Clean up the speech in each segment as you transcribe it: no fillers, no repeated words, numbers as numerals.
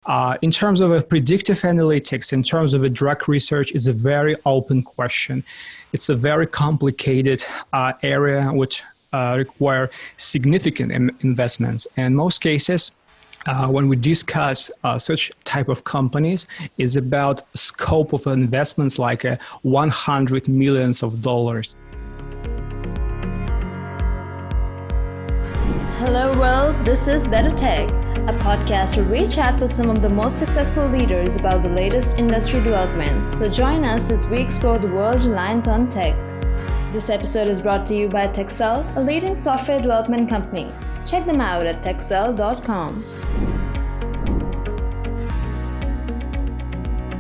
In terms of a predictive analytics, in terms of a drug research, is a very open question. It's a very complicated area which require significant investments. And in most cases, when we discuss such type of companies, is about scope of investments like $100 million. Hello world, this is BetterTech, a podcast where we chat with some of the most successful leaders about the latest industry developments. So join us as we explore the world reliant on tech. This episode is brought to you by Techcell, a leading software development company. Check them out at techcell.com.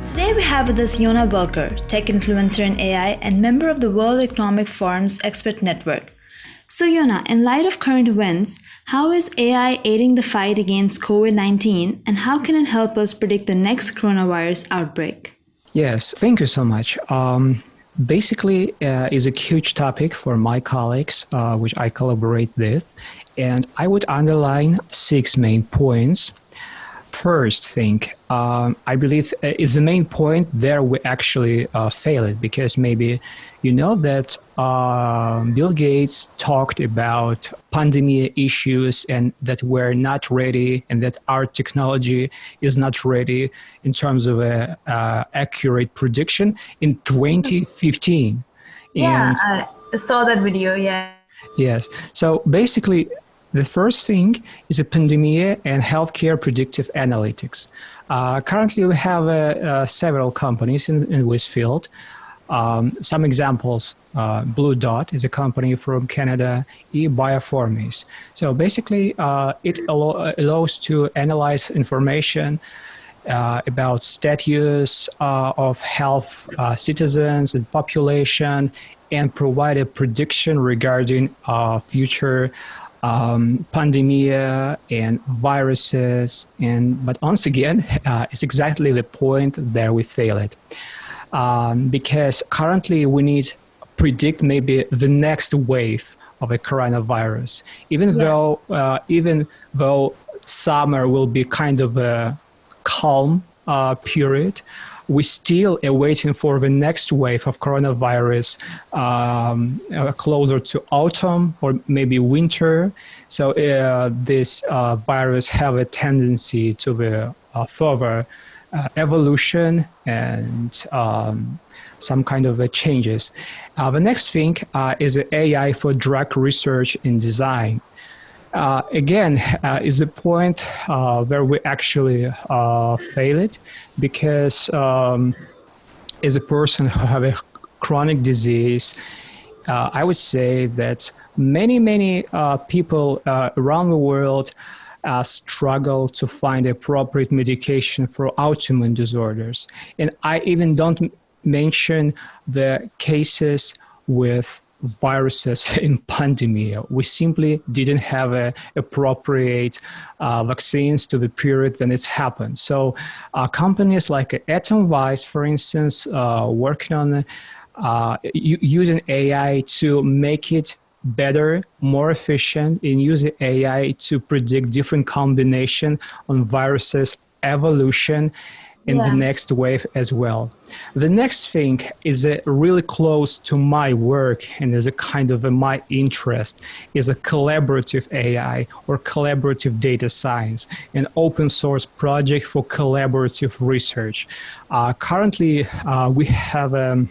Today we have with us Yonah Welker, tech influencer in AI and member of the World Economic Forum's Expert Network. So Yonah, in light of current events, how is AI aiding the fight against COVID-19 and how can it help us predict the next coronavirus outbreak? Yes, thank you so much. Basically, is a huge topic for my colleagues, which I collaborate with, and I would underline 6 main points. First thing, I believe is the main point there we actually failed, because maybe you know that Bill Gates talked about pandemic issues and that we're not ready and that our technology is not ready in terms of a accurate prediction in 2015. Yeah, I saw that video, yeah. Yes. So basically, the first thing is a pandemic and healthcare predictive analytics. Currently, we have several companies in this field. Some examples, Blue Dot is a company from Canada, eBioformis. So basically, it allows to analyze information about status of health citizens and population and provide a prediction regarding future pandemia and viruses, but once again, it's exactly the point that we failed. Because currently we need to predict maybe the next wave of a coronavirus, even though summer will be kind of a calm period. We still are waiting for the next wave of coronavirus closer to autumn or maybe winter. So this virus have a tendency to be further evolution and some kind of changes. The next thing is AI for drug research and design. Again, is the point where we actually failed, because as a person who have a chronic disease, I would say that many people around the world struggle to find appropriate medication for autoimmune disorders. And I even don't mention the cases with viruses in pandemic. We simply didn't have appropriate vaccines to the period when it's happened. So companies like Atomwise, for instance, working on using AI to make it better, more efficient, and using AI to predict different combination on viruses evolution in the next wave as well. The next thing is really close to my work and is a kind of my interest, is a collaborative AI or collaborative data science, an open source project for collaborative research. Currently, we have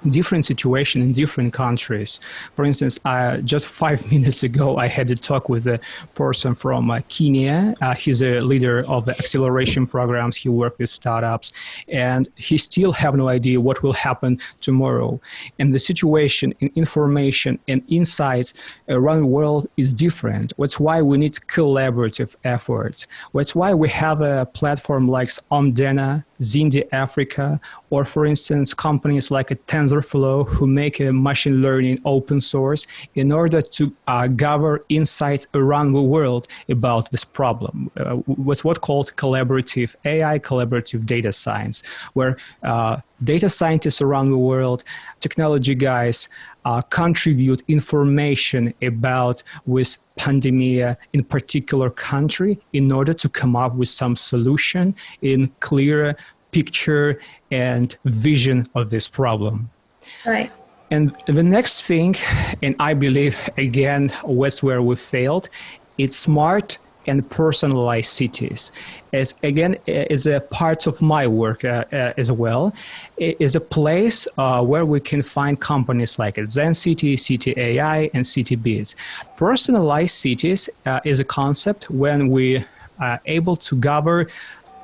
different situation in different countries. For instance, just 5 minutes ago, I had a talk with a person from Kenya. He's a leader of the acceleration programs. He works with startups, and he still have no idea what will happen tomorrow. And the situation in information and insights around the world is different. That's why we need collaborative efforts. That's why we have a platform like Omdena, Zindi Africa, or for instance, companies like TensorFlow who make a machine learning open source in order to gather insights around the world about this problem. What's called collaborative AI, collaborative data science, where data scientists around the world, technology guys, contribute information about with pandemic in particular country in order to come up with some solution in clear picture and vision of this problem. Right. And the next thing, and I believe, again, was where we failed, it's smart and personalized cities. As again, is a part of my work as well. It is a place where we can find companies like Zen City, City AI, and City Biz. Personalized cities is a concept when we are able to gather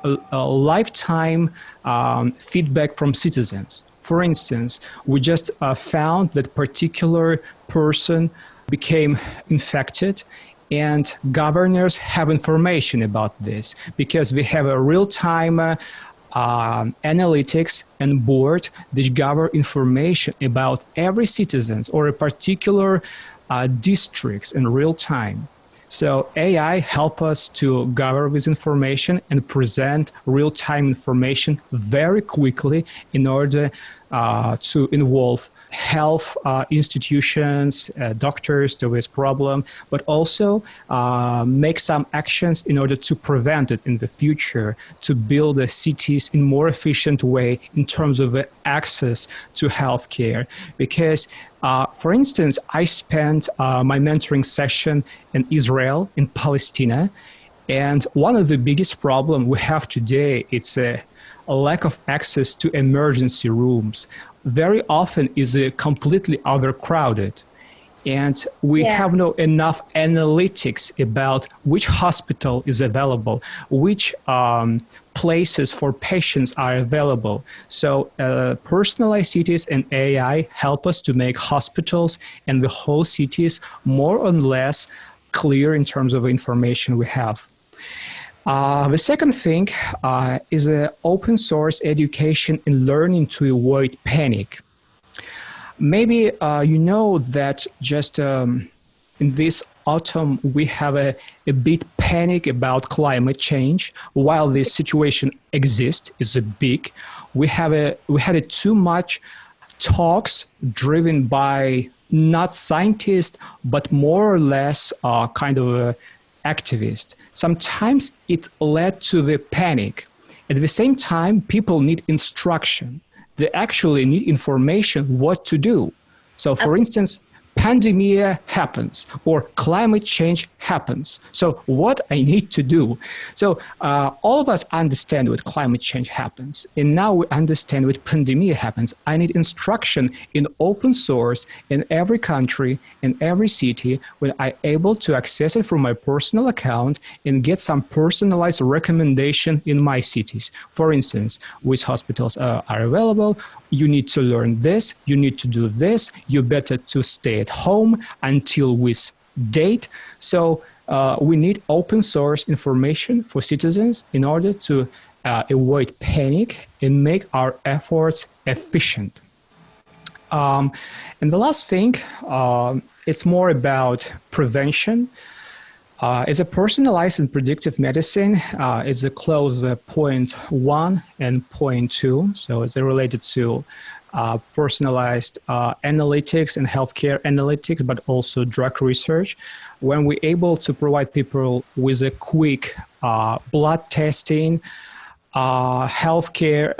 a lifetime feedback from citizens. For instance, we just found that particular person became infected, and governors have information about this because we have a real-time analytics and board that gather information about every citizen or a particular districts in real time. So AI help us to gather this information and present real-time information very quickly in order to involve health institutions, doctors to this problem, but also make some actions in order to prevent it in the future, to build the cities in more efficient way in terms of access to healthcare. Because, for instance, I spent my mentoring session in Israel, in Palestine, and one of the biggest problems we have today is a lack of access to emergency rooms. Very often is completely overcrowded, and we have no enough analytics about which hospital is available, which places for patients are available. So personalized cities and AI help us to make hospitals and the whole cities more or less clear in terms of information we have. The second thing is open source education and learning to avoid panic. Maybe you know that just in this autumn we have a bit panic about climate change. While this situation exists, is a big. We had too much talks driven by not scientists, but more or less kind of activists. Sometimes it led to the panic. At the same time, people need instruction. They actually need information what to do. So for instance, pandemic happens or climate change happens. So what I need to do? So all of us understand what climate change happens. And now we understand what pandemic happens. I need instruction in open source in every country, in every city, when I'm able to access it from my personal account and get some personalized recommendation in my cities. For instance, which hospitals are available, you need to learn this, you need to do this, you better to stay at home until this date. So we need open source information for citizens in order to avoid panic and make our efforts efficient. And the last thing, it's more about prevention. As a personalized and predictive medicine, it's a close point 1 and point 2. So it's related to personalized analytics and healthcare analytics, but also drug research. When we're able to provide people with a quick blood testing, healthcare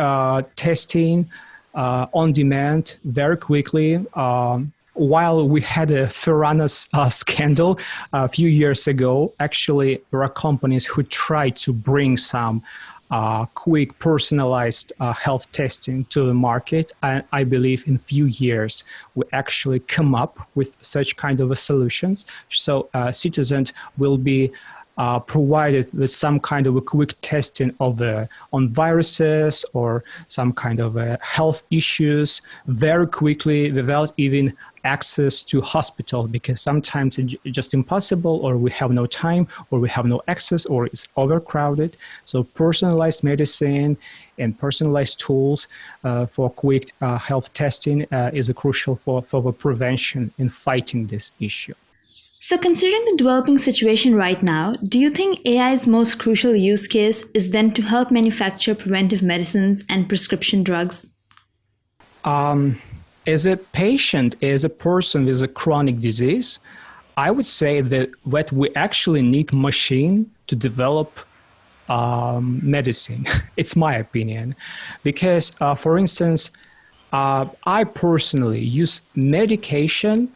testing on demand very quickly, while we had a Theranos scandal a few years ago, actually there are companies who try to bring some quick personalized health testing to the market. And I believe in few years we actually come up with such kind of solutions. So citizens will be provided with some kind of a quick testing of on viruses or some kind of health issues very quickly without even access to hospital, because sometimes it's just impossible, or we have no time, or we have no access, or it's overcrowded. So personalized medicine and personalized tools for quick health testing is crucial for the prevention in fighting this issue. So considering the developing situation right now, do you think AI's most crucial use case is then to help manufacture preventive medicines and prescription drugs? As a patient, as a person with a chronic disease, I would say that we actually need machine to develop medicine. It's my opinion. Because, for instance, I personally use medication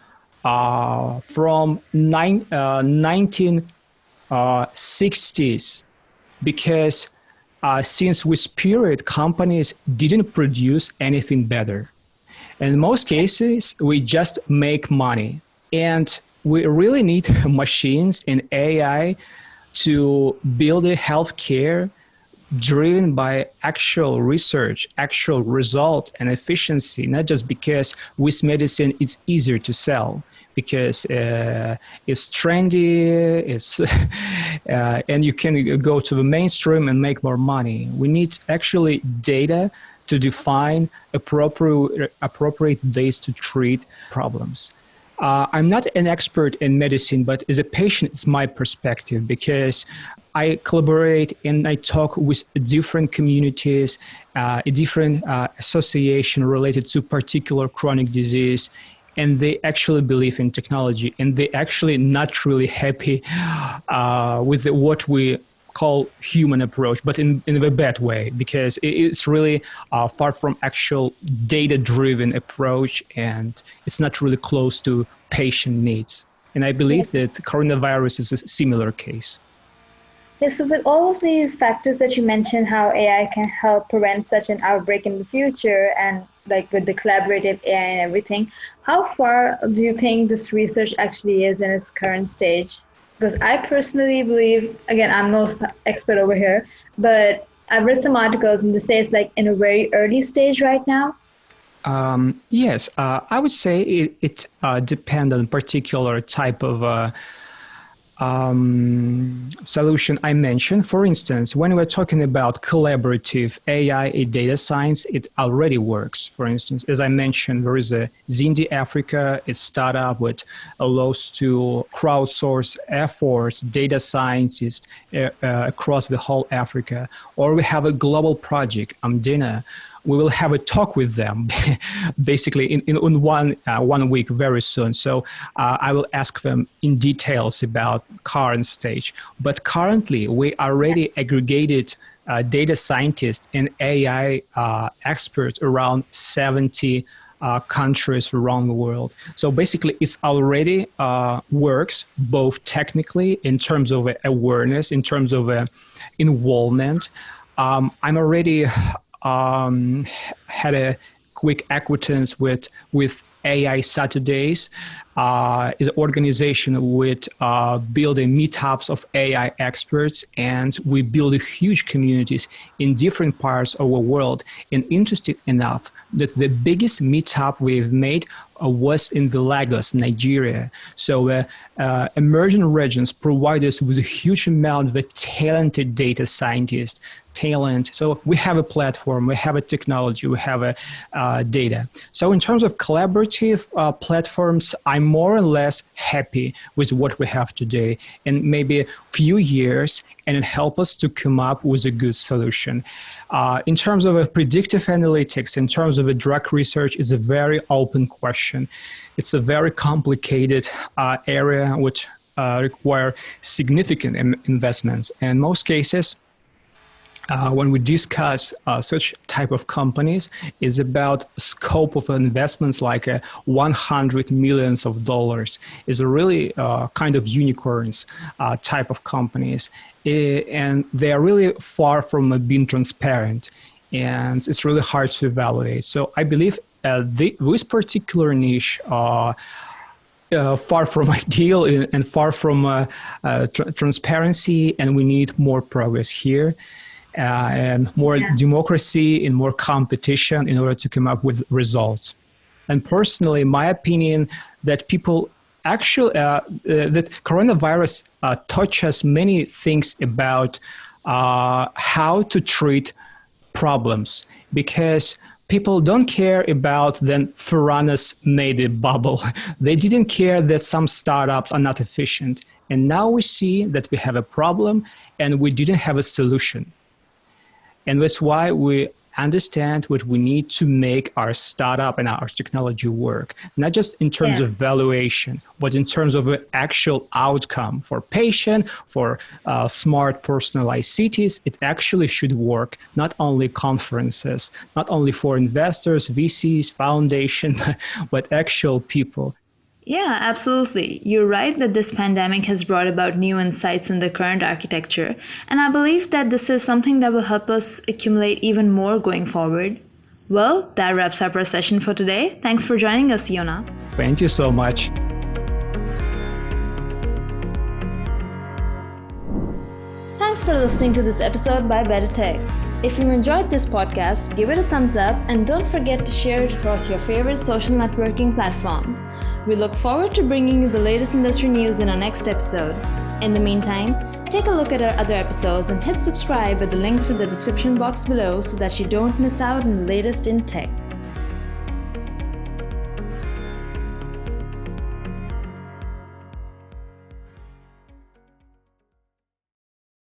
from 1960s because since this period, companies didn't produce anything better. In most cases, we just make money. And we really need machines and AI to build a healthcare driven by actual research, actual result and efficiency, not just because with medicine it's easier to sell, because it's trendy, it's and you can go to the mainstream and make more money. We need actually data to define appropriate ways to treat problems. I'm not an expert in medicine, but as a patient, it's my perspective because I collaborate and I talk with different communities, a different association related to particular chronic disease, and they actually believe in technology, and they actually not really happy with what we call human approach, but in a bad way, because it's really far from actual data-driven approach, and it's not really close to patient needs. And I believe that coronavirus is a similar case. Yes, so with all of these factors that you mentioned, how AI can help prevent such an outbreak in the future, and like with the collaborative AI and everything, how far do you think this research actually is in its current stage? Because I personally believe, again, I'm no expert over here, but I've read some articles and they say it's like in a very early stage right now. Yes, I would say it depends on particular type of solution I mentioned. For instance, when we're talking about collaborative AI and data science, it already works. For instance, as I mentioned, there is a Zindi Africa, a startup which allows to crowdsource efforts, data scientists across the whole Africa. Or we have a global project, Amdina. We will have a talk with them basically in one week very soon. So I will ask them in details about current stage. But currently, we already aggregated data scientists and AI experts around 70 countries around the world. So basically, it's already works both technically in terms of awareness, in terms of involvement. I'm already had a quick acquaintance with AI Saturdays, is an organization with building meetups of AI experts, and we build huge communities in different parts of the world. And interesting enough that the biggest meetup we've made was in the Lagos, Nigeria. So emerging regions provide us with a huge amount of talented data scientists, talent. So we have a platform, we have a technology, we have a data. So in terms of collaborative platforms, I'm more or less happy with what we have today. And maybe a few years, and it help us to come up with a good solution. In terms of predictive analytics, in terms of drug research, is a very open question. It's a very complicated area which require significant investments. In most cases, when we discuss such type of companies, is about scope of investments like $100 million. Is a really kind of unicorns type of companies. And they are really far from being transparent, and it's really hard to evaluate. So I believe this particular niche far from ideal and far from transparency, and we need more progress here. And more democracy and more competition in order to come up with results. And personally, my opinion that people actually, that coronavirus touches many things about how to treat problems, because people don't care about then Theranos made a bubble. They didn't care that some startups are not efficient. And now we see that we have a problem and we didn't have a solution. And that's why we understand what we need to make our startup and our technology work, not just in terms of valuation, but in terms of an actual outcome for patient, for smart personalized cities. It actually should work, not only conferences, not only for investors, VCs, foundation, but actual people. Yeah, absolutely. You're right that this pandemic has brought about new insights in the current architecture, and I believe that this is something that will help us accumulate even more going forward. Well, that wraps up our session for today. Thanks for joining us, Yonah. Thank you so much. Thanks for listening to this episode by BetterTech. If you enjoyed this podcast, give it a thumbs up and don't forget to share it across your favorite social networking platform. We look forward to bringing you the latest industry news in our next episode. In the meantime, take a look at our other episodes and hit subscribe with the links in the description box below so that you don't miss out on the latest in tech.